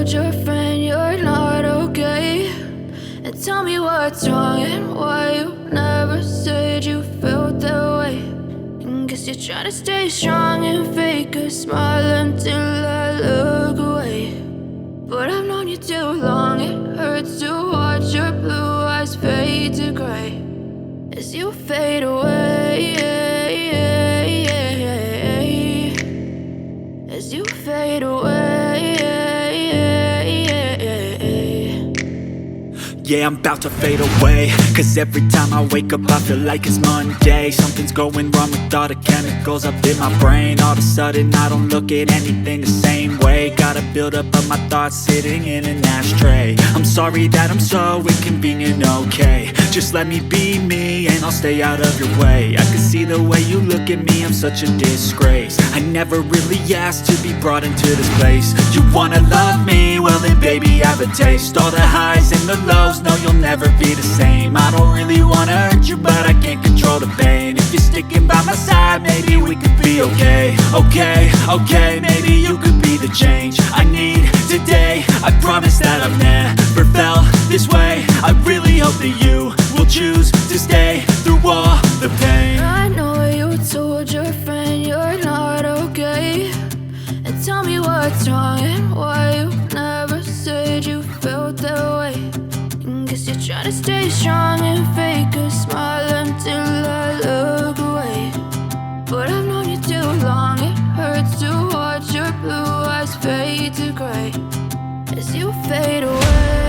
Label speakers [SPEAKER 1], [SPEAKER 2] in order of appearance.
[SPEAKER 1] told your friend you're not okay, and tell me what's wrong and why you never said you felt that way. And guess you're trying to stay strong and fake a smile until I look away. But I've known you too long, it hurts to watch your blue eyes fade to gray as you fade away, as you fade away.
[SPEAKER 2] Yeah, I'm about to fade away, cause every time I wake up I feel like it's Monday. Something's going wrong with all the chemicals up in my brain. All of a sudden I don't look at anything the same way. Got a build up of my thoughts sitting in an ashtray. I'm sorry that I'm so inconvenient, okay. Just let me be me and I'll stay out of your way. I can see the way you look at me, I'm such a disgrace. I never really asked to be brought into this place. You wanna love me? Well then baby, have a taste. All the highs and the lows, no, you'll never be the same. I don't really wanna hurt you, but I can't control the pain. If you're sticking by my side, maybe we could be okay. Okay, maybe you could be the change I need today. I promise that I've never felt this way. I really hope that you will choose to stay through all the pain.
[SPEAKER 1] I know you told your friend you're not okay, and tell me what's wrong and why you never said you felt that way. And guess you're trying to stay strong and fake a smile until I look away. But I've known you too long, it hurts to watch your blue eyes fade to gray as you fade away.